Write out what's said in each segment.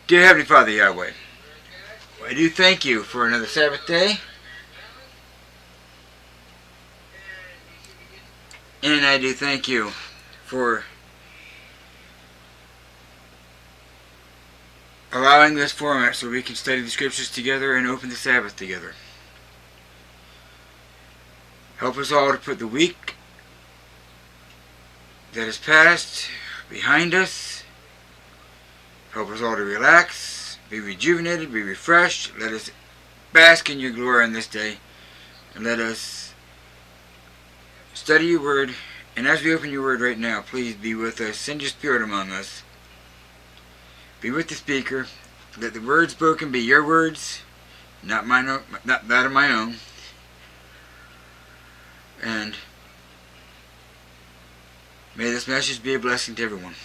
Dear Heavenly Father Yahweh, I do thank you for another Sabbath day, and I do thank you for allowing this format so we can study the scriptures together and open the Sabbath together. Help us all to put the week that has passed behind us. Help us all to relax, be rejuvenated, be refreshed. Let us bask in your glory on this day, and let us study your word. And as we open your word right now, please be with us. Send your spirit among us. Be with the speaker. Let the words spoken be your words, not mine, not that of my own. And may this message be a blessing to everyone,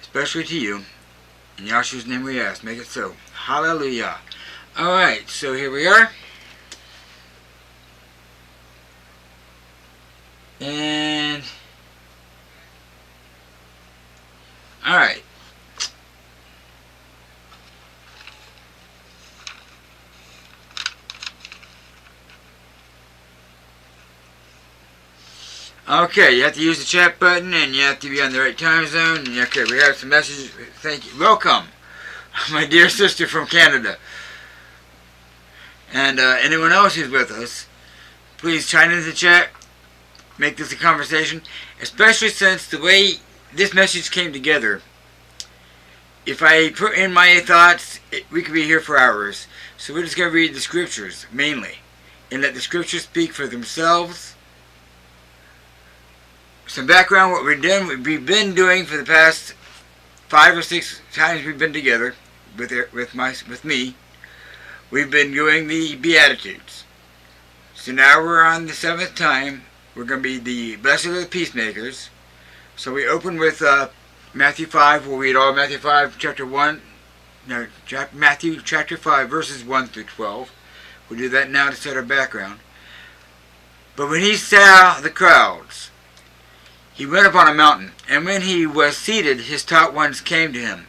especially to you. In Yahshua's name we ask. Make it so. Hallelujah. Alright, so here we are. And alright. Okay, you have to use the chat button, and you have to be on the right time zone. And okay, we have some messages. Thank you. Welcome, my dear sister from Canada. And anyone else who's with us, please chime into the chat. Make this a conversation, especially since the way this message came together. If I put in my thoughts, we could be here for hours. So we're just going to read the scriptures, mainly, and let the scriptures speak for themselves. Some background, what we've been doing for the past 5 or 6 times we've been together with me. We've been doing the Beatitudes. So now we're on the 7th time. We're going to be the Blessed are the Peacemakers. So we open with Matthew 5. We'll read all Matthew 5, Matthew chapter 5, verses 1 through 12. We'll do that now to set our background. But when he saw the crowds, he went up on a mountain, and when he was seated, his taught ones came to him.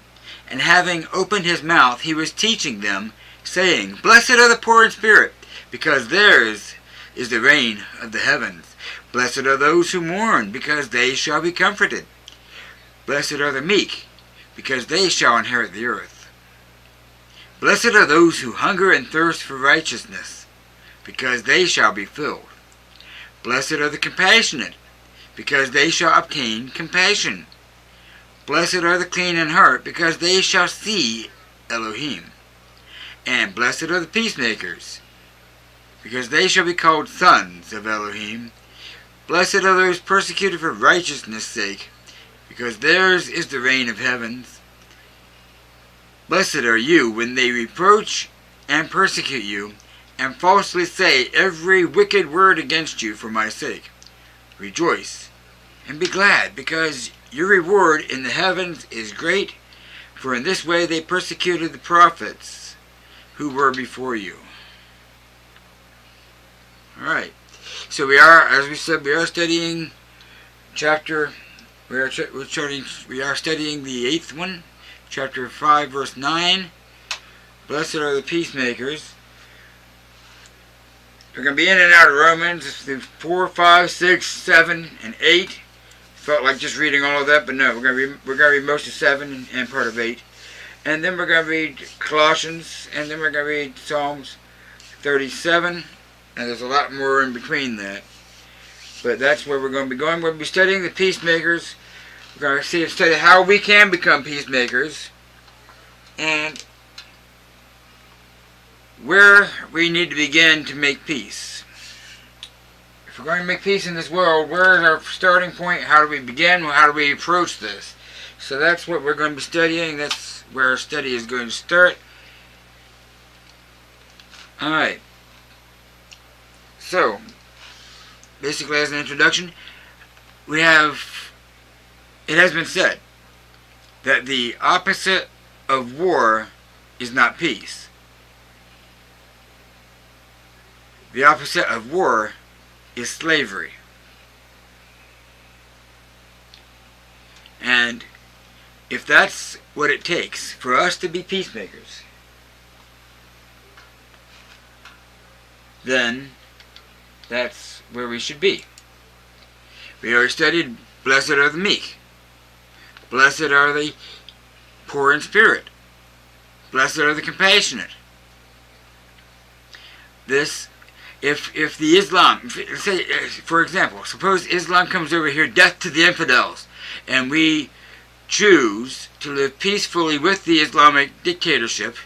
And having opened his mouth, he was teaching them, saying, Blessed are the poor in spirit, because theirs is the reign of the heavens. Blessed are those who mourn, because they shall be comforted. Blessed are the meek, because they shall inherit the earth. Blessed are those who hunger and thirst for righteousness, because they shall be filled. Blessed are the compassionate, because they shall obtain compassion. Blessed are the clean in heart, because they shall see Elohim. And blessed are the peacemakers, because they shall be called sons of Elohim. Blessed are those persecuted for righteousness' sake, because theirs is the reign of heavens. Blessed are you when they reproach and persecute you, and falsely say every wicked word against you for my sake. Rejoice and be glad, because your reward in the heavens is great, for in this way they persecuted the prophets who were before you. Alright, so we are, as we said, we are studying we are studying the 8th one, chapter 5, verse 9. Blessed are the peacemakers. We're going to be in and out of Romans through 4, 5, 6, 7, and 8. Felt like just reading all of that, but no, we're going to read most of 7 and part of 8. And then we're going to read Colossians, and then we're going to read Psalms 37, and there's a lot more in between that. But that's where we're going to be going. We'll be studying the peacemakers. We're going to study how we can become peacemakers, and where we need to begin to make peace. If we're going to make peace in this world, where is our starting point? How do we begin? How do we approach this? So that's what we're going to be studying. That's where our study is going to start. Alright. So, basically as an introduction, it has been said that the opposite of war is not peace. The opposite of war is slavery. And if that's what it takes for us to be peacemakers, then that's where we should be. We already studied, blessed are the meek. Blessed are the poor in spirit. Blessed are the compassionate. This, if the Islam, say, for example, suppose Islam comes over here, death to the infidels, and we choose to live peacefully with the Islamic dictatorship,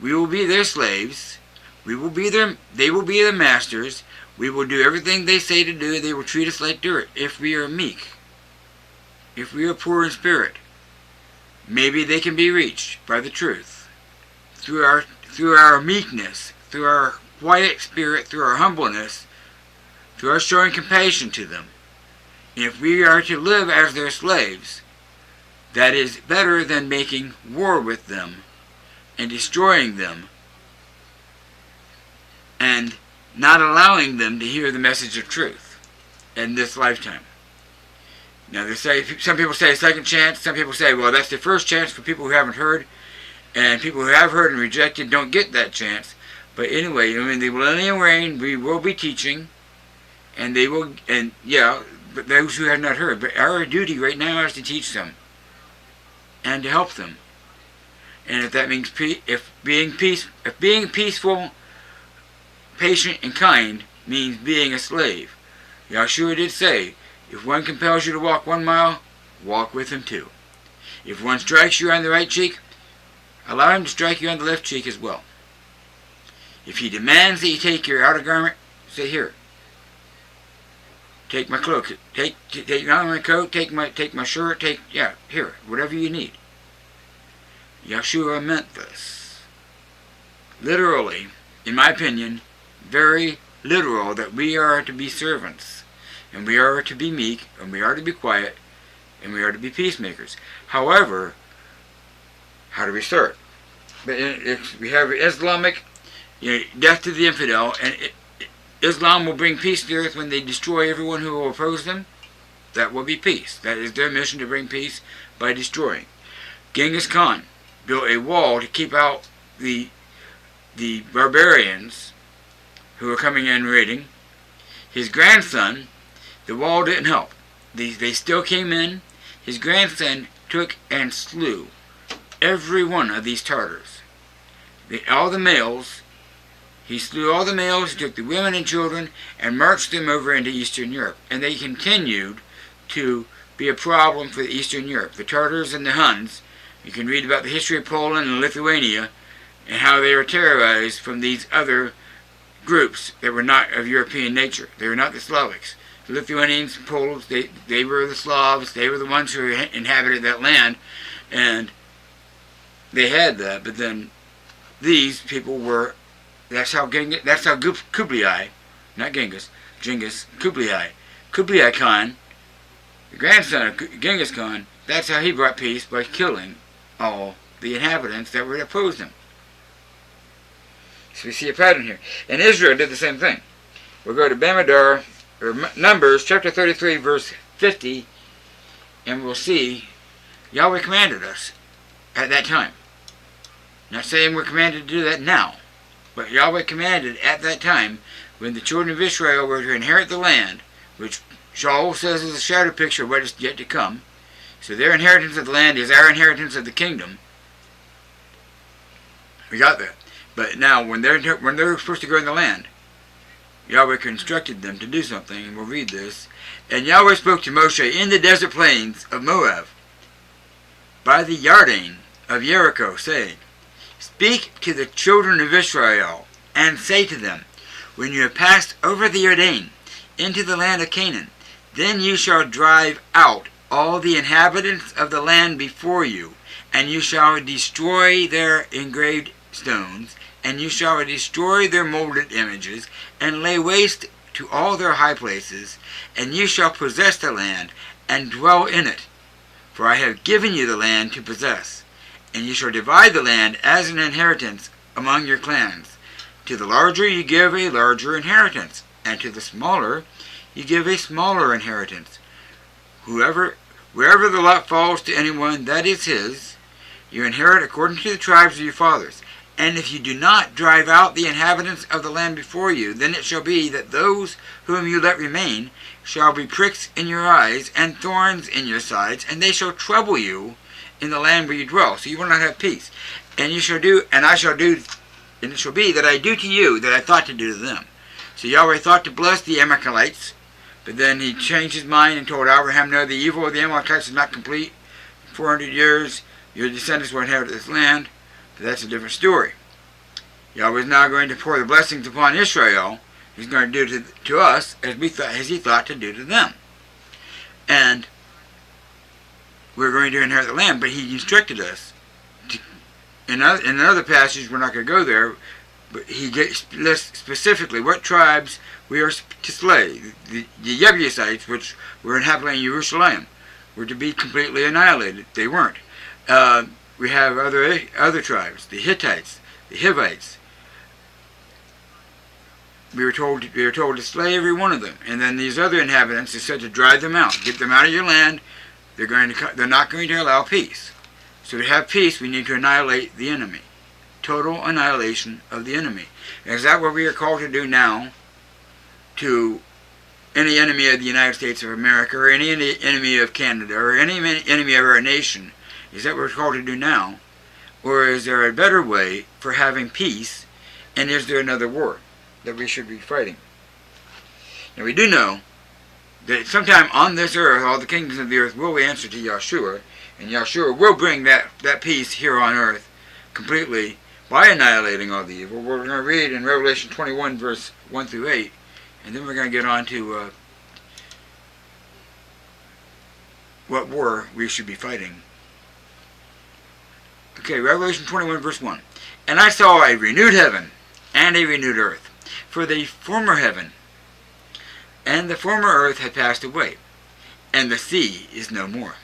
we will be their slaves. They will be the masters. We will do everything they say to do. They will treat us like dirt if we are meek. If we are poor in spirit, maybe they can be reached by the truth. Through our meekness, through our quiet spirit, through our humbleness, through our showing compassion to them. And if we are to live as their slaves, that is better than making war with them and destroying them and not allowing them to hear the message of truth in this lifetime. Now, some people say second chance. Some people say, well, that's the first chance for people who haven't heard, and people who have heard and rejected don't get that chance. But anyway, in the millennium reign, we will be teaching, and but those who have not heard. But our duty right now is to teach them and to help them. And if that means if being peaceful, patient, and kind means being a slave, Yahshua did say, if one compels you to walk 1 mile, walk with him 2. If one strikes you on the right cheek, allow him to strike you on the left cheek as well. If he demands that you take your outer garment, say, here, take my cloak, take my coat, take my shirt, here, whatever you need. Yahshua meant this. Literally, in my opinion, very literal, that we are to be servants, and we are to be meek, and we are to be quiet, and we are to be peacemakers. However, how do we start? But if we have Islamic, death to the infidel, and Islam will bring peace to the earth when they destroy everyone who will oppose them. That will be peace. That is their mission, to bring peace by destroying. Genghis Khan built a wall to keep out the barbarians who were coming in raiding. His grandson, the wall didn't help. They still came in. His grandson took and slew every one of these Tartars. All the males. He slew all the males, he took the women and children, and marched them over into Eastern Europe. And they continued to be a problem for Eastern Europe. The Tartars and the Huns, you can read about the history of Poland and Lithuania, and how they were terrorized from these other groups that were not of European nature. They were not the Slavics. The Lithuanians, Poles, they were the Slavs. They were the ones who inhabited that land, and they had that. But then these people were. That's how Kublai, not Genghis, Kublai Khan, the grandson of Genghis Khan, that's how he brought peace, by killing all the inhabitants that would oppose him. So we see a pattern here. And Israel did the same thing. We'll go to Bamidbar, or Numbers, chapter 33, verse 50, and we'll see Yahweh commanded us at that time. Not saying we're commanded to do that now. But Yahweh commanded at that time, when the children of Israel were to inherit the land, which Shaul says is a shadow picture of what is yet to come. So their inheritance of the land is our inheritance of the kingdom. We got that. But now, when they're supposed to go in the land, Yahweh instructed them to do something, and we'll read this. And Yahweh spoke to Moshe in the desert plains of Moab, by the Yarden of Jericho, saying, Speak to the children of Israel, and say to them, When you have passed over the Jordan into the land of Canaan, then you shall drive out all the inhabitants of the land before you, and you shall destroy their engraved stones, and you shall destroy their molded images, and lay waste to all their high places, and you shall possess the land, and dwell in it. For I have given you the land to possess. And you shall divide the land as an inheritance among your clans. To the larger you give a larger inheritance, and to the smaller you give a smaller inheritance. Whoever Wherever the lot falls to anyone, that is his. You inherit according to the tribes of your fathers. And if you do not drive out the inhabitants of the land before you, then it shall be that those whom you let remain shall be pricks in your eyes and thorns in your sides, and they shall trouble you in the land where you dwell. So you will not have peace. And you shall do, and I shall do, and it shall be that I do to you that I thought to do to them. So Yahweh thought to bless the Amalekites, but then he changed his mind and told Abraham, no, the evil of the Amalekites is not complete. 400 years, your descendants will inherit this land. But that's a different story. Yahweh is now going to pour the blessings upon Israel. He's going to do to us as he thought to do to them. And we're going to inherit the land, but he instructed us. In another passage, we're not going to go there, but he lists specifically what tribes we are to slay. The Jebusites, which were inhabiting Jerusalem, were to be completely annihilated. They weren't. We have other tribes, the Hittites, the Hivites. We were told to slay every one of them, and then these other inhabitants is said to drive them out, get them out of your land. They're not going to allow peace. So to have peace, we need to annihilate the enemy, total annihilation of the enemy. And is that what we are called to do now? To any enemy of the United States of America, or any enemy of Canada, or any enemy of our nation? Is that what we're called to do now? Or is there a better way for having peace, and is there another war that we should be fighting? Now we do know that sometime on this earth, all the kingdoms of the earth will answer to Yahshua, and Yahshua will bring that peace here on earth completely by annihilating all the evil. We're going to read in Revelation 21, verse 1 through 8, and then we're going to get on to what war we should be fighting. Okay, Revelation 21, verse 1. And I saw a renewed heaven and a renewed earth, for the former heaven and the former earth had passed away, and the sea is no more.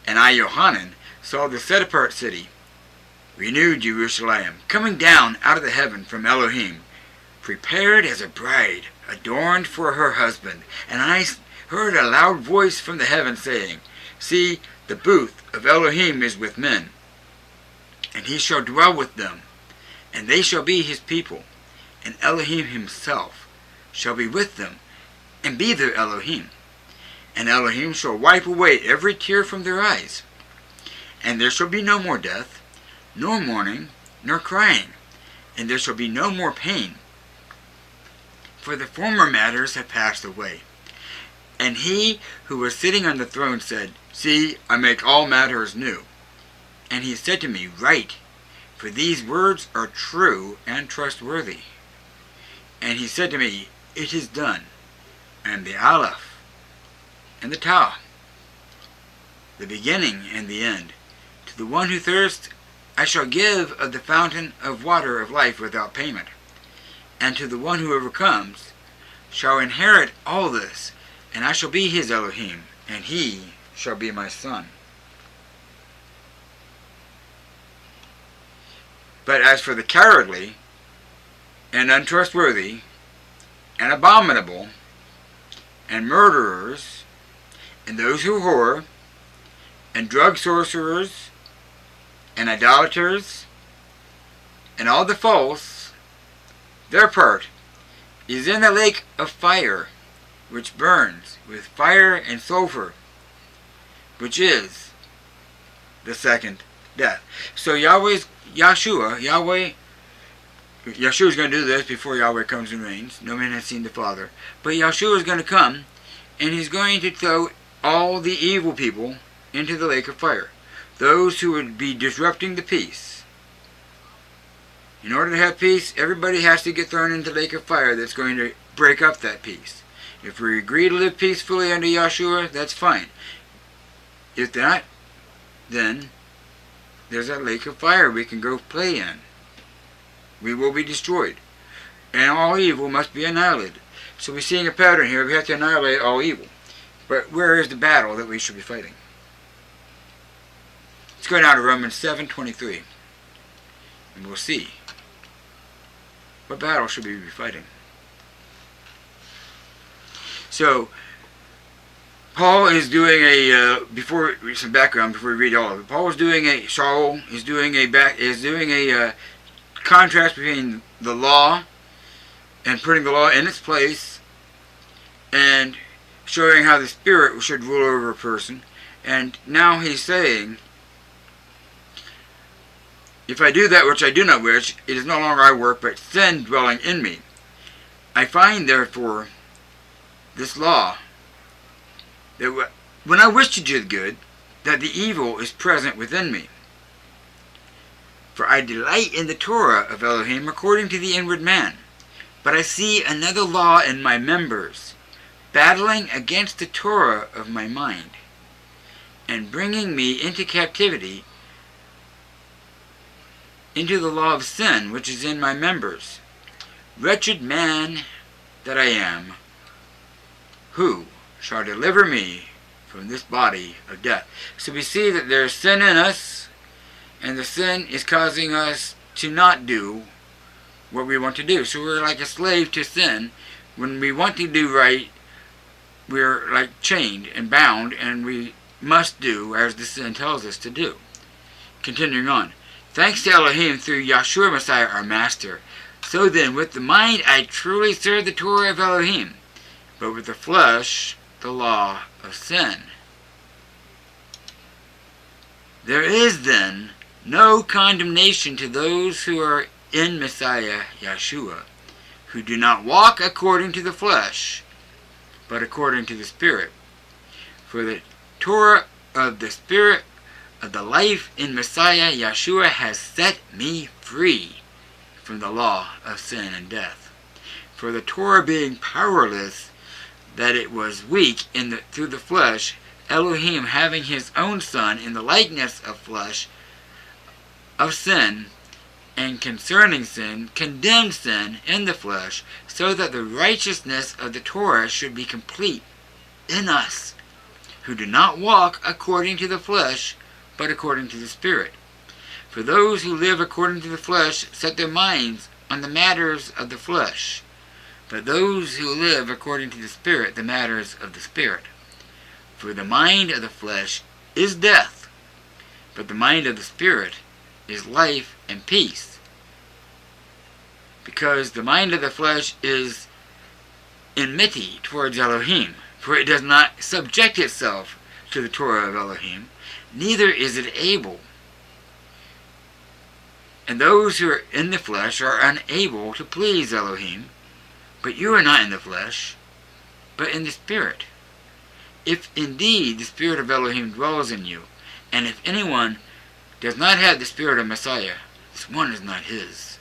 And I, Yohanan, saw the set-apart city, renewed Jerusalem, coming down out of the heaven from Elohim, prepared as a bride, adorned for her husband. And I heard a loud voice from the heaven saying, see, the booth of Elohim is with men, and he shall dwell with them, and they shall be his people, and Elohim himself shall be with them, and be their Elohim. And Elohim shall wipe away every tear from their eyes. And there shall be no more death, nor mourning, nor crying, and there shall be no more pain. For the former matters have passed away. And he who was sitting on the throne said, see, I make all matters new. And he said to me, write, for these words are true and trustworthy. And he said to me, it is done. And the Aleph, and the Tau, the beginning and the end. To the one who thirsts, I shall give of the fountain of water of life without payment. And to the one who overcomes shall inherit all this, and I shall be his Elohim, and he shall be my son. But as for the cowardly, and untrustworthy, and abominable, and murderers, and those who whore, and drug sorcerers, and idolaters, and all the false, their part is in the lake of fire, which burns with fire and sulfur, which is the second death. So Yahshua is going to do this before Yahweh comes and reigns. No man has seen the Father. But Yahshua is going to come, and he's going to throw all the evil people into the lake of fire. Those who would be disrupting the peace. In order to have peace, everybody has to get thrown into the lake of fire that's going to break up that peace. If we agree to live peacefully under Yahshua, that's fine. If not, then there's that lake of fire we can go play in. We will be destroyed. And all evil must be annihilated. So we're seeing a pattern here. We have to annihilate all evil. But where is the battle that we should be fighting? Let's go now to Romans 7:23. And we'll see. What battle should we be fighting? So, Paul is doing a some background before we read all of it. Paul is doing a contrast between the law and putting the law in its place, and showing how the Spirit should rule over a person. And now he's saying, if I do that which I do not wish, it is no longer I work, but sin dwelling in me. I find, therefore, this law, that when I wish to do the good, that the evil is present within me. For I delight in the Torah of Elohim according to the inward man. But I see another law in my members, battling against the Torah of my mind, and bringing me into captivity, into the law of sin which is in my members. Wretched man that I am, who shall deliver me from this body of death? So we see that there is sin in us, and the sin is causing us to not do what we want to do. So we're like a slave to sin. When we want to do right, we're like chained and bound, and we must do as the sin tells us to do. Continuing on. Thanks to Elohim through Yahshua Messiah our Master. So then, with the mind I truly serve the Torah of Elohim, but with the flesh, the law of sin. There is then no condemnation to those who are in Messiah Yahshua, who do not walk according to the flesh, but according to the Spirit. For the Torah of the Spirit of the life in Messiah Yahshua has set me free from the law of sin and death. For the Torah being powerless, that it was weak through the flesh, Elohim having his own Son in the likeness of flesh, of sin, and concerning sin, condemned sin in the flesh, so that the righteousness of the Torah should be complete in us, who do not walk according to the flesh, but according to the Spirit. For those who live according to the flesh set their minds on the matters of the flesh, but those who live according to the Spirit, the matters of the Spirit. For the mind of the flesh is death, but the mind of the Spirit is life and peace. Because the mind of the flesh is enmity towards Elohim, for it does not subject itself to the Torah of Elohim, neither is it able. And those who are in the flesh are unable to please Elohim. But you are not in the flesh, but in the Spirit. If indeed the Spirit of Elohim dwells in you, and if anyone does not have the Spirit of Messiah, this one is not his.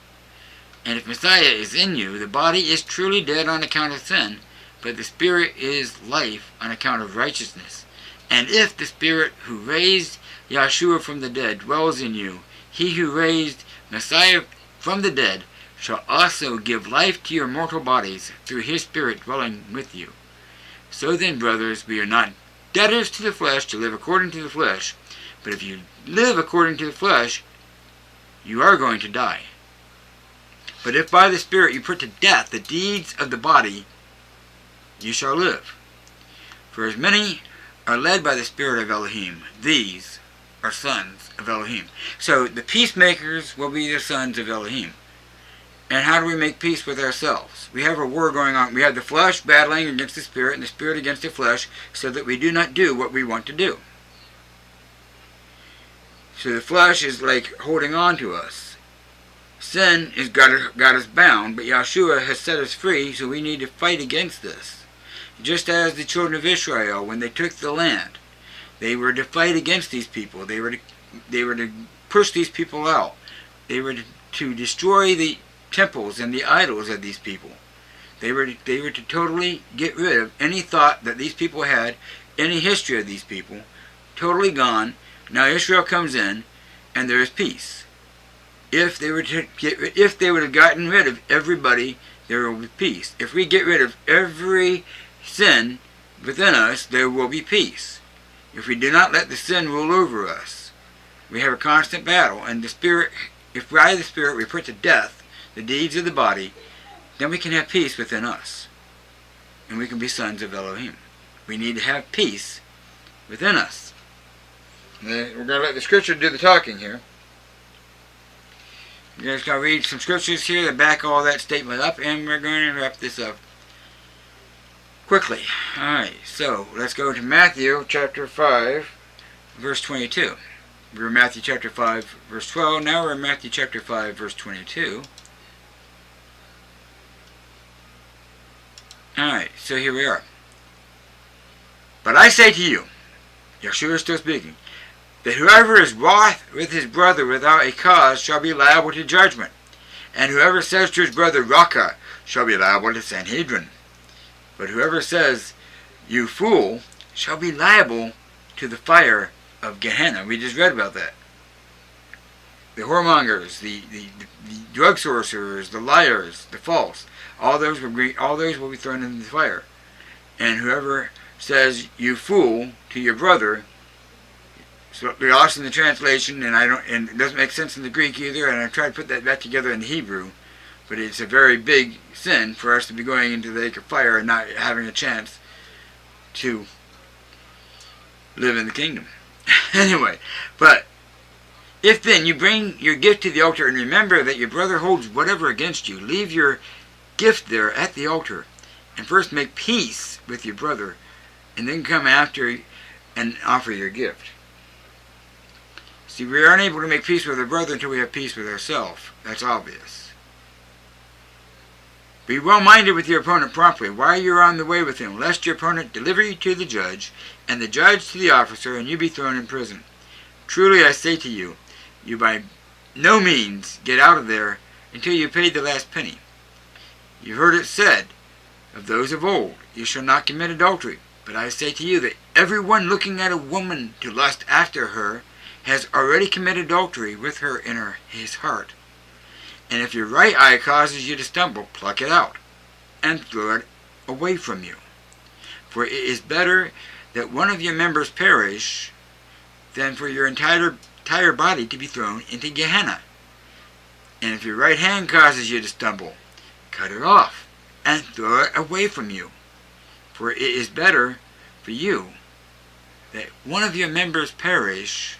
And if Messiah is in you, the body is truly dead on account of sin, but the Spirit is life on account of righteousness. And if the Spirit who raised Yahshua from the dead dwells in you, he who raised Messiah from the dead shall also give life to your mortal bodies through his Spirit dwelling with you. So then, brothers, we are not debtors to the flesh to live according to the flesh, but if you live according to the flesh, you are going to die. But if by the Spirit you put to death the deeds of the body, you shall live. For as many are led by the Spirit of Elohim, these are sons of Elohim. So the peacemakers will be the sons of Elohim. And how do we make peace with ourselves? We have a war going on. We have the flesh battling against the Spirit, and the Spirit against the flesh, so that we do not do what we want to do. So the flesh is like holding on to us. Sin has got us bound, but Yahshua has set us free, so we need to fight against this. Just as the children of Israel, when they took the land, they were to fight against these people. They were to push these people out. They were to destroy the temples and the idols of these people. They were to totally get rid of any thought that these people had, any history of these people, totally gone. Now Israel comes in, and there is peace. If they would have gotten rid of everybody, there will be peace. If we get rid of every sin within us, there will be peace. If we do not let the sin rule over us, we have a constant battle. And the Spirit, if by the Spirit we put to death the deeds of the body, then we can have peace within us, and we can be sons of Elohim. We need to have peace within us. We're going to let the scripture do the talking here. We're just going to read some scriptures here that back all that statement up, and we're going to wrap this up quickly. Alright, so let's go to Matthew chapter 5, verse 22. We were in Matthew chapter 5, verse 12. Now we're in Matthew chapter 5, verse 22. Alright, so here we are. But I say to you, Yeshua is still speaking, that whoever is wroth with his brother without a cause shall be liable to judgment, and whoever says to his brother, Raca, shall be liable to Sanhedrin. But whoever says, you fool, shall be liable to the fire of Gehenna. We just read about that. The whoremongers, the drug sorcerers, the liars, the false, all those will be thrown into the fire. And whoever says, you fool, to your brother, so we lost in the translation, and it doesn't make sense in the Greek either, and I tried to put that back together in the Hebrew, but it's a very big sin for us to be going into the lake of fire and not having a chance to live in the kingdom. Anyway, but if then you bring your gift to the altar and remember that your brother holds whatever against you, leave your gift there at the altar, and first make peace with your brother, and then come after and offer your gift. See, we aren't able to make peace with our brother until we have peace with ourselves. That's obvious. Be well-minded with your opponent promptly while you are on the way with him, lest your opponent deliver you to the judge, and the judge to the officer, and you be thrown in prison. Truly I say to you, you by no means get out of there until you paid the last penny. You heard it said of those of old, you shall not commit adultery. But I say to you that everyone looking at a woman to lust after her has already committed adultery with her in his heart. And if your right eye causes you to stumble, pluck it out, and throw it away from you. For it is better that one of your members perish than for your entire body to be thrown into Gehenna. And if your right hand causes you to stumble, cut it off, and throw it away from you. For it is better for you that one of your members perish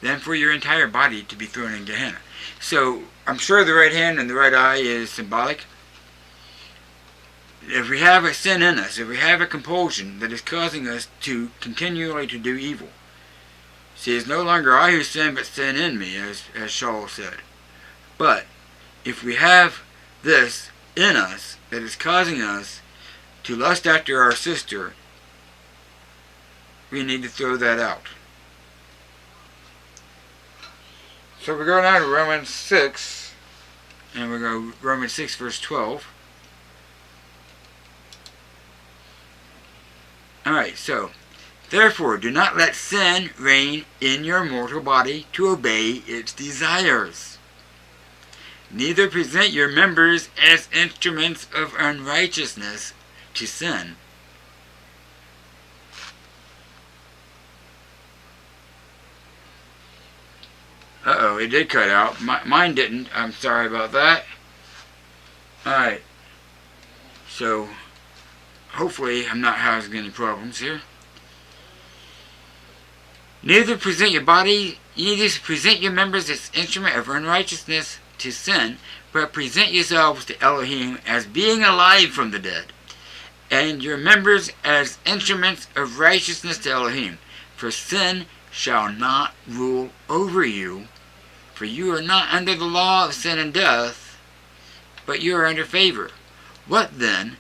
than for your entire body to be thrown in Gehenna. So, I'm sure the right hand and the right eye is symbolic. If we have a sin in us, if we have a compulsion that is causing us to continually to do evil, see, it's no longer I who sin, but sin in me, as Shaul said. But, if we have this in us that is causing us to lust after our sister, we need to throw that out. So we go now to Romans 6, and we go Romans 6 verse 12. Alright, so, therefore do not let sin reign in your mortal body to obey its desires. Neither present your members as instruments of unrighteousness to sin. Uh-oh, it did cut out. Mine didn't. I'm sorry about that. Alright. So, hopefully I'm not having any problems here. Neither present your members as instrument of unrighteousness to sin, but present yourselves to Elohim as being alive from the dead, and your members as instruments of righteousness to Elohim. For sin shall not rule over you, for you are not under the law of sin and death, but you are under favor. What then?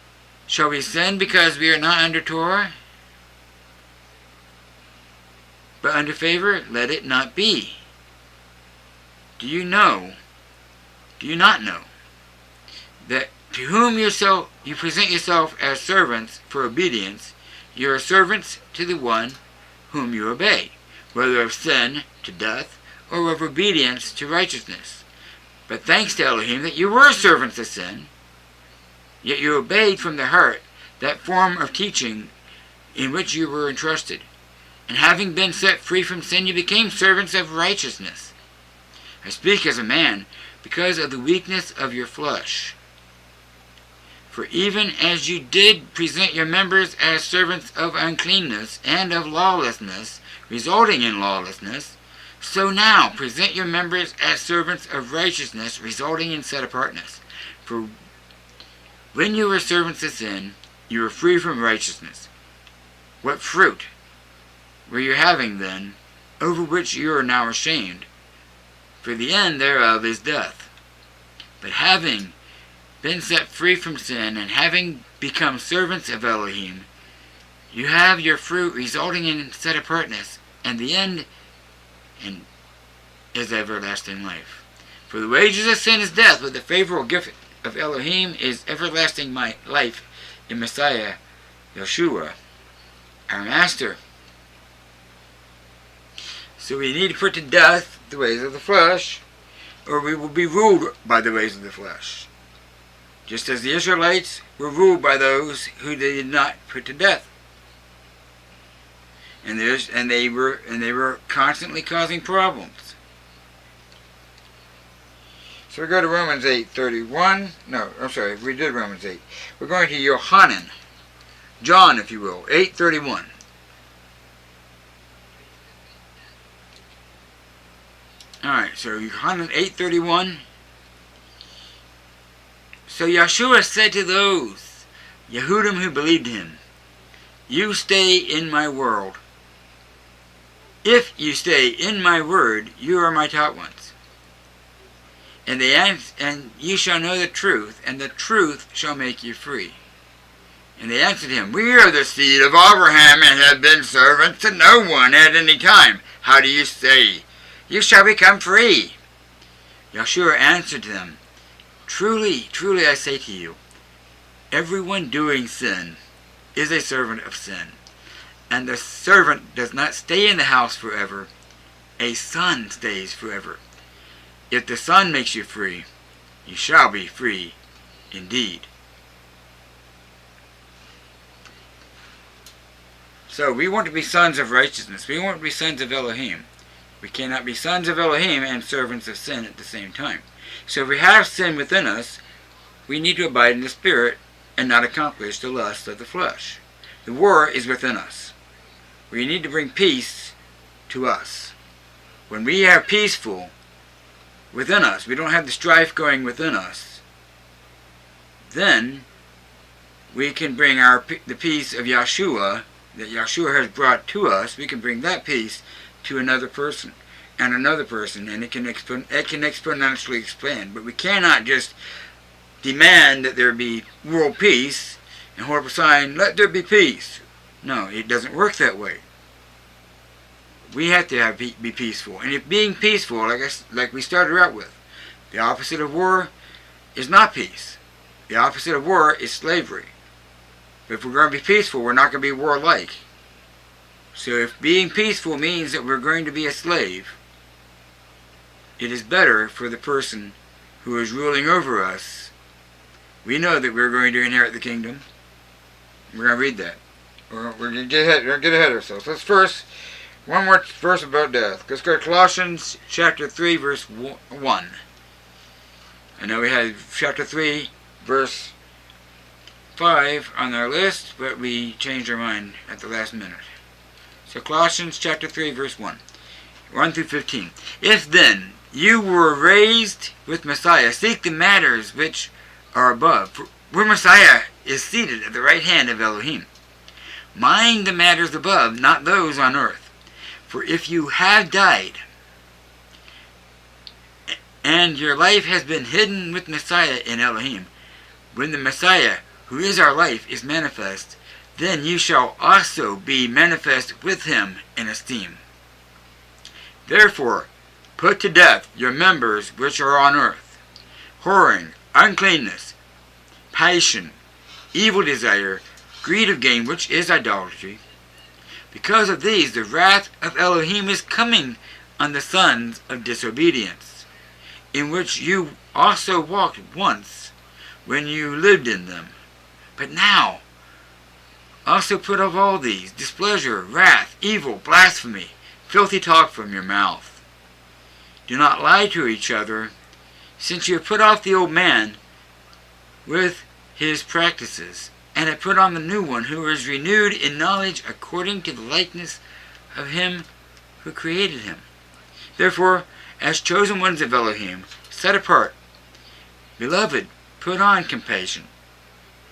Shall we sin because we are not under Torah, but under favor? Let it not be. Do you not know that to whom you present yourself as servants for obedience, you are servants to the one whom you obey, whether of sin to death, or of obedience to righteousness. But thanks to Elohim that you were servants of sin, yet you obeyed from the heart that form of teaching in which you were entrusted. And having been set free from sin, you became servants of righteousness. I speak as a man because of the weakness of your flesh. For even as you did present your members as servants of uncleanness and of lawlessness, resulting in lawlessness, so now present your members as servants of righteousness, resulting in set-apartness. For when you were servants of sin, you were free from righteousness. What fruit were you having then, over which you are now ashamed? For the end thereof is death. But having been set free from sin, and having become servants of Elohim, you have your fruit resulting in set-apartness, and the end is everlasting life. For the wages of sin is death, but the favorable gift of Elohim is everlasting life in Messiah, Yeshua, our Master. So we need to put to death the ways of the flesh, or we will be ruled by the ways of the flesh. Just as the Israelites were ruled by those who they did not put to death. And they were constantly causing problems. So we go to Romans 8:31. No, I'm sorry, we did Romans 8. We're going to Yohanan, John, if you will, 8:31. Alright, so Yohanan 8:31. So Yeshua said to those Yehudim who believed him, you stay in my world. If you stay in my word, you are my taught ones. And you shall know the truth, and the truth shall make you free. And they answered him, we are the seed of Abraham, and have been servants to no one at any time. How do you say, you shall become free? Yeshua answered them, truly, truly I say to you, everyone doing sin is a servant of sin. And the servant does not stay in the house forever. A son stays forever. If the Son makes you free, you shall be free indeed. So we want to be sons of righteousness. We want to be sons of Elohim. We cannot be sons of Elohim and servants of sin at the same time. So if we have sin within us, we need to abide in the Spirit and not accomplish the lust of the flesh. The war is within us. We need to bring peace to us. When we have peaceful within us, we don't have the strife going within us, then we can bring the peace of Yeshua that Yeshua has brought to us. We can bring that peace to another person and another person, and it can exponentially expand. But we cannot just demand that there be world peace and hold up a sign, let there be peace. No, it doesn't work that way. We have to be peaceful. And if being peaceful, like we started out with, the opposite of war is not peace. The opposite of war is slavery. But if we're going to be peaceful, we're not going to be warlike. So if being peaceful means that we're going to be a slave, it is better for the person who is ruling over us. We know that we're going to inherit the kingdom. We're going to read that. We're going to get ahead of ourselves. Let's first, one more verse about death. Let's go to Colossians chapter 3, verse 1. I know we had chapter 3, verse 5 on our list, but we changed our mind at the last minute. So Colossians chapter 3, verse 1 through 15. If then you were raised with Messiah, seek the matters which are above, where Messiah is seated at the right hand of Elohim. Mind the matters above, not those on earth. For if you have died, and your life has been hidden with Messiah in Elohim, when the Messiah, who is our life, is manifest, then you shall also be manifest with him in esteem. Therefore, put to death your members which are on earth, whoring, uncleanness, passion, evil desire, greed of gain, which is idolatry. Because of these, the wrath of Elohim is coming on the sons of disobedience, in which you also walked once when you lived in them. But now, also put off all these, displeasure, wrath, evil, blasphemy, filthy talk from your mouth. Do not lie to each other, since you have put off the old man with his practices, and have put on the new one, who is renewed in knowledge according to the likeness of him who created him. Therefore, as chosen ones of Elohim, set apart, beloved, put on compassion,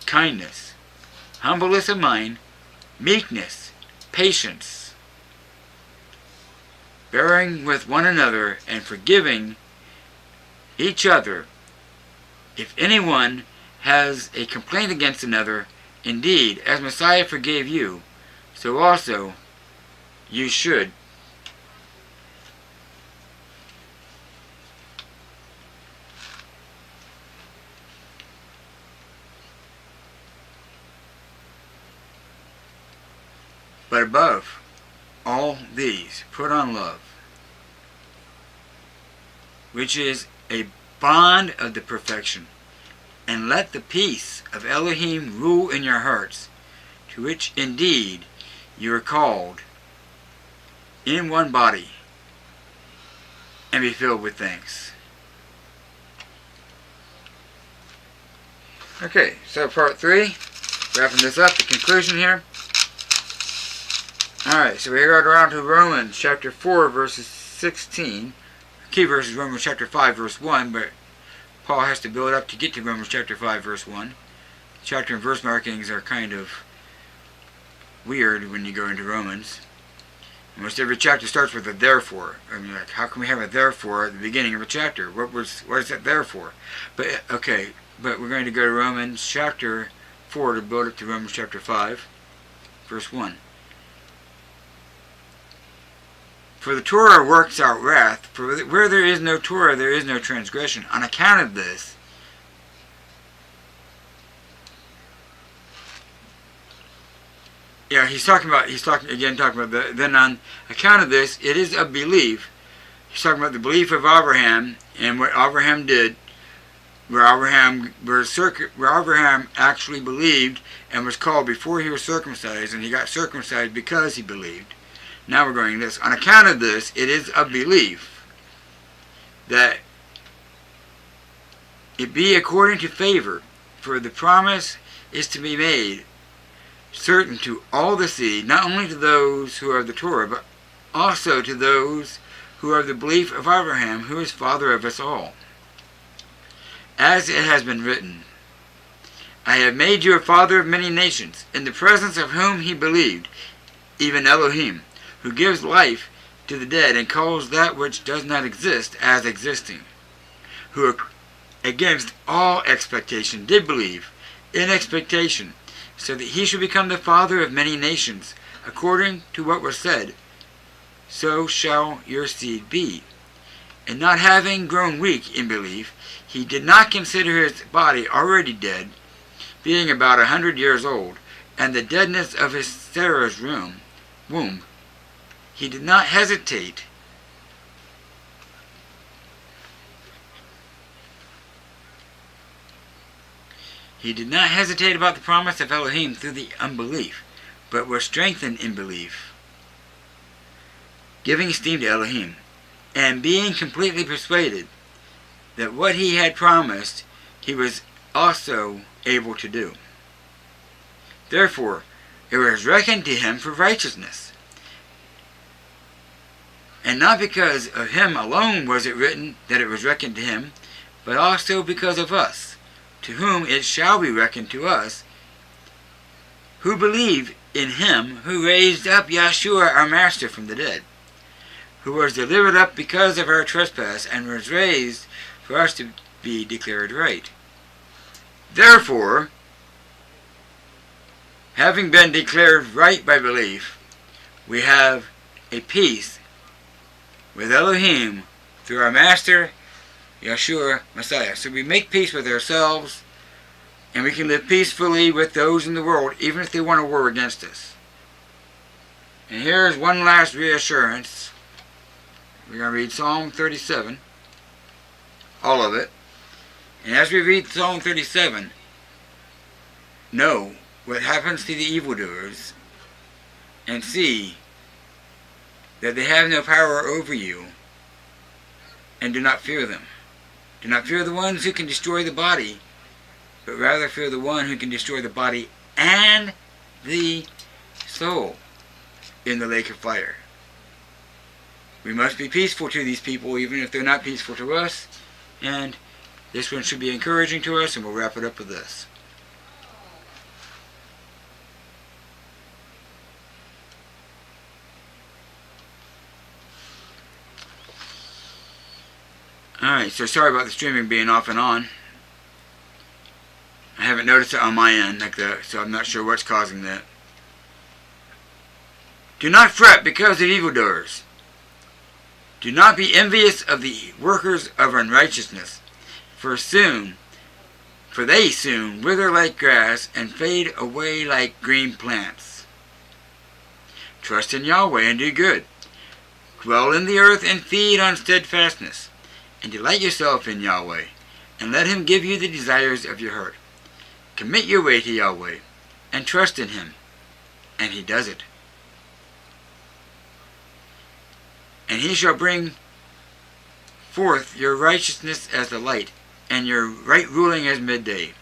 kindness, humbleness of mind, meekness, patience, bearing with one another and forgiving each other. If anyone has a complaint against another, indeed, as Messiah forgave you, so also you should. But above all these, put on love, which is a bond of the perfection, and let the peace of Elohim rule in your hearts, to which indeed you are called in one body, and be filled with thanks. Okay, so part 3, wrapping this up, the conclusion here. Alright, so we got around to Romans chapter 4 verses 16. Key verse is Romans chapter 5 verse 1, but Paul has to build up to get to Romans chapter 5 verse 1. Chapter and verse markings are kind of weird when you go into Romans. Almost every chapter starts with a therefore. I mean, like, how can we have a therefore at the beginning of a chapter? What is that there for? But okay, but we're going to go to Romans chapter 4 to build up to Romans chapter 5 verse 1. For the Torah works out wrath, for where there is no Torah, there is no transgression. On account of this, he's talking about then on account of this, it is of belief. He's talking about the belief of Abraham and what Abraham did, where Abraham actually believed and was called before he was circumcised, and he got circumcised because he believed. Now we're going to this. On account of this, it is of belief that it be according to favor, for the promise is to be made certain to all the seed, not only to those who are of the Torah, but also to those who are of the belief of Abraham, who is father of us all. As it has been written, I have made you a father of many nations, in the presence of whom he believed, even Elohim, who gives life to the dead and calls that which does not exist as existing, who against all expectation did believe, in expectation, so that he should become the father of many nations, according to what was said, so shall your seed be. And not having grown weak in belief, he did not consider his body already dead, being about 100 years old, and the deadness of his Sarah's womb. He did not hesitate about the promise of Elohim through the unbelief, but was strengthened in belief, giving esteem to Elohim, and being completely persuaded that what he had promised he was also able to do. Therefore, it was reckoned to him for righteousness. And not because of him alone was it written that it was reckoned to him, but also because of us, to whom it shall be reckoned to us, who believe in him who raised up Yeshua our Master from the dead, who was delivered up because of our trespass, and was raised for us to be declared right. Therefore, having been declared right by belief, we have a peace with Elohim through our Master, Yeshua Messiah. So we make peace with ourselves, and we can live peacefully with those in the world, even if they want to war against us. And here's one last reassurance. We're going to read Psalm 37, all of it. And as we read Psalm 37, know what happens to the evildoers, and see that they have no power over you, and do not fear them. Do not fear the ones who can destroy the body, but rather fear the one who can destroy the body and the soul in the lake of fire. We must be peaceful to these people, even if they're not peaceful to us, and this one should be encouraging to us, and we'll wrap it up with this. Alright, so sorry about the streaming being off and on. I haven't noticed it on my end like that, so I'm not sure what's causing that. Do not fret because of evildoers. Do not be envious of the workers of unrighteousness, for they soon wither like grass and fade away like green plants. Trust in Yahweh and do good. Dwell in the earth and feed on steadfastness, and delight yourself in Yahweh, and let him give you the desires of your heart. Commit your way to Yahweh, and trust in him, and he does it. And he shall bring forth your righteousness as the light, and your right ruling as midday.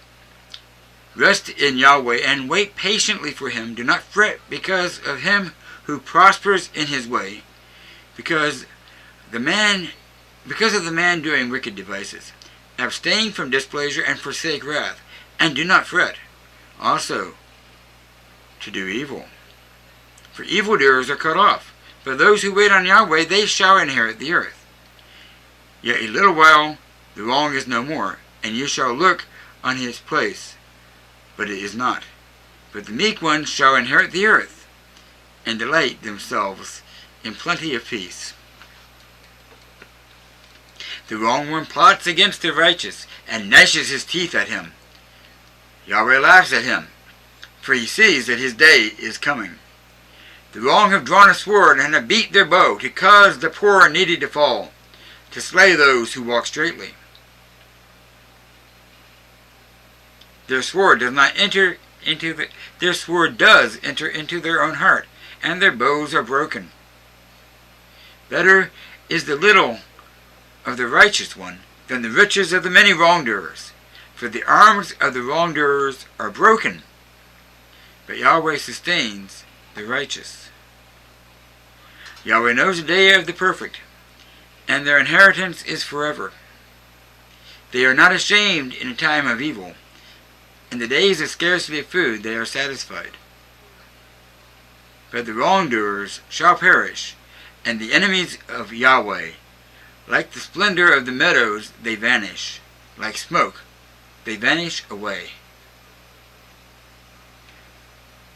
Rest in Yahweh, and wait patiently for him. Do not fret because of him who prospers in his way, because of the man doing wicked devices. Abstain from displeasure and forsake wrath, and do not fret, also to do evil. For evildoers are cut off, but those who wait on Yahweh, they shall inherit the earth. Yet a little while the wrong is no more, and you shall look on his place, but it is not. But the meek ones shall inherit the earth, and delight themselves in plenty of peace. The wrong one plots against the righteous, and gnashes his teeth at him. Yahweh laughs at him, for he sees that his day is coming. The wrong have drawn a sword, and have beat their bow, to cause the poor and needy to fall, to slay those who walk straightly. Their sword does enter into their own heart, and their bows are broken. Better is the little of the righteous one than the riches of the many wrongdoers, for the arms of the wrongdoers are broken, but Yahweh sustains the righteous. Yahweh knows the day of the perfect, and their inheritance is forever. They are not ashamed in a time of evil. In the days of scarcity of food they are satisfied. But the wrongdoers shall perish, and the enemies of Yahweh, like the splendor of the meadows, they vanish. Like smoke, they vanish away.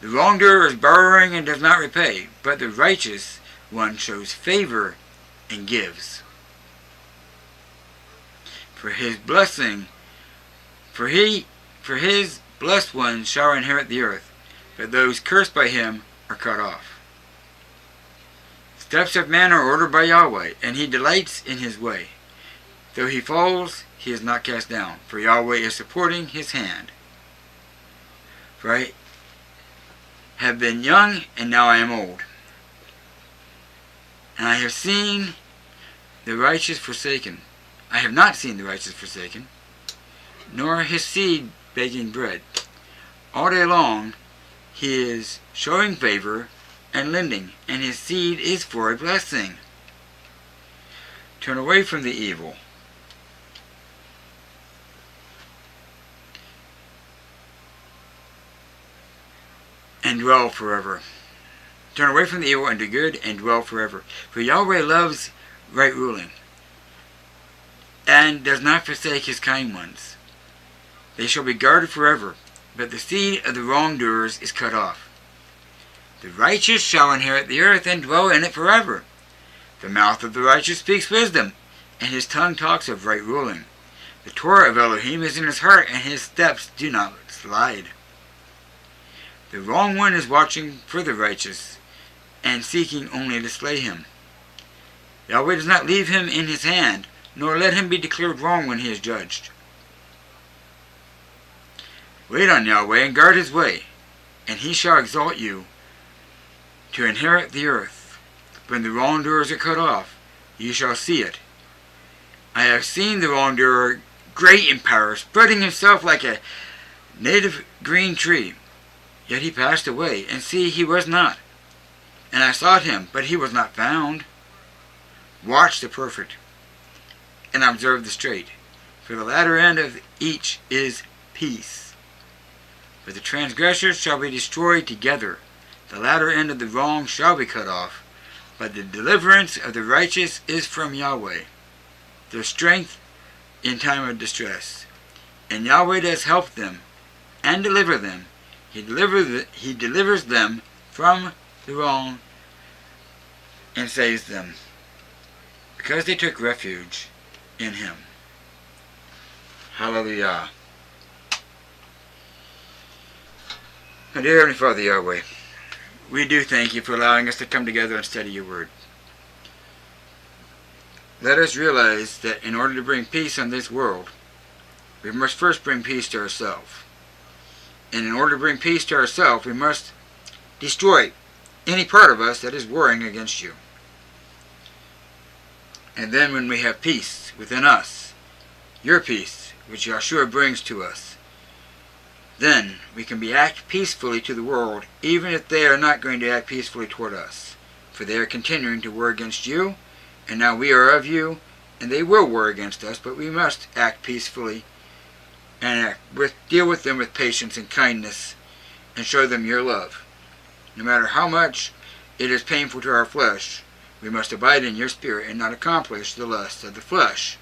The wrongdoer is borrowing and does not repay, but the righteous one shows favor and gives. For his blessed ones shall inherit the earth, but those cursed by him are cut off. Steps of man are ordered by Yahweh, and he delights in his way. Though he falls, he is not cast down, for Yahweh is supporting his hand. For I have been young, and now I am old. And I have seen the righteous forsaken. I have not seen the righteous forsaken, nor his seed begging bread. All day long he is showing favor and lending, and his seed is for a blessing. Turn away from the evil, and dwell forever. Turn away from the evil and do good, and dwell forever. For Yahweh loves right ruling, and does not forsake his kind ones. They shall be guarded forever, but the seed of the wrongdoers is cut off. The righteous shall inherit the earth and dwell in it forever. The mouth of the righteous speaks wisdom, and his tongue talks of right ruling. The Torah of Elohim is in his heart, and his steps do not slide. The wrong one is watching for the righteous, and seeking only to slay him. Yahweh does not leave him in his hand, nor let him be declared wrong when he is judged. Wait on Yahweh and guard his way, and he shall exalt you to inherit the earth. When the wrongdoers are cut off, you shall see it. I have seen the wrongdoer great in power, spreading himself like a native green tree. Yet he passed away, and see, he was not. And I sought him, but he was not found. Watch the perfect, and observe the straight, for the latter end of each is peace. For the transgressors shall be destroyed together, the latter end of the wrong shall be cut off, but the deliverance of the righteous is from Yahweh, their strength in time of distress. And Yahweh does help them and deliver them. He delivers them from the wrong and saves them, because they took refuge in him. Hallelujah. Now, dear Heavenly Father Yahweh, we do thank you for allowing us to come together and study your word. Let us realize that in order to bring peace on this world, we must first bring peace to ourselves. And in order to bring peace to ourselves, we must destroy any part of us that is warring against you. And then when we have peace within us, your peace, which Yahshua brings to us, then we can act peacefully to the world, even if they are not going to act peacefully toward us. For they are continuing to war against you, and now we are of you, and they will war against us, but we must act peacefully and deal with them with patience and kindness and show them your love. No matter how much it is painful to our flesh, we must abide in your spirit and not accomplish the lusts of the flesh.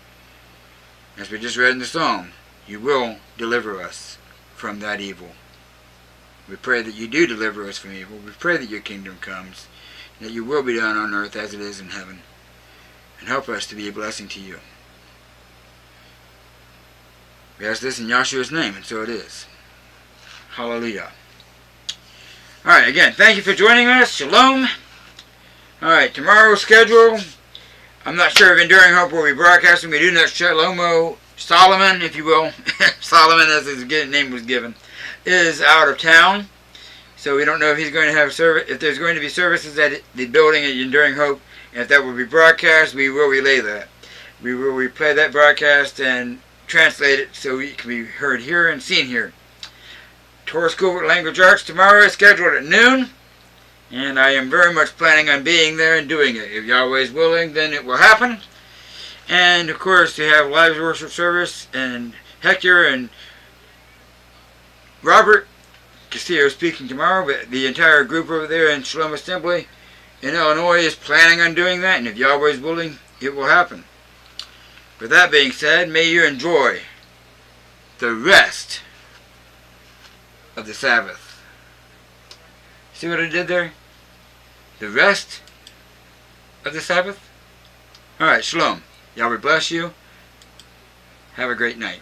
As we just read in the psalm, you will deliver us from that evil. We pray that you do deliver us from evil. We pray that your kingdom comes, and that your will be done on earth as it is in heaven. And help us to be a blessing to you. We ask this in Yahshua's name, and so it is. Hallelujah. Alright, again, thank you for joining us. Shalom. Alright, tomorrow's schedule. I'm not sure if Enduring Hope will be broadcasting. We do not Shalomo Solomon, if you will. Solomon, as his name was given, is out of town. So we don't know if he's going to have service, if there's going to be services at the building at Enduring Hope. And if that will be broadcast, we will relay that. We will replay that broadcast and translate it so it can be heard here and seen here. Torah School of Language Arts tomorrow is scheduled at noon, and I am very much planning on being there and doing it. If Yahweh is willing, then it will happen. And of course, to have live worship service, and Hector and Robert Castillo speaking tomorrow, but the entire group over there in Shalom Assembly in Illinois is planning on doing that, and if Yahweh is willing, it will happen. With that being said, may you enjoy the rest of the Sabbath. See what I did there? The rest of the Sabbath? Alright, shalom. Yahweh bless you. Have a great night.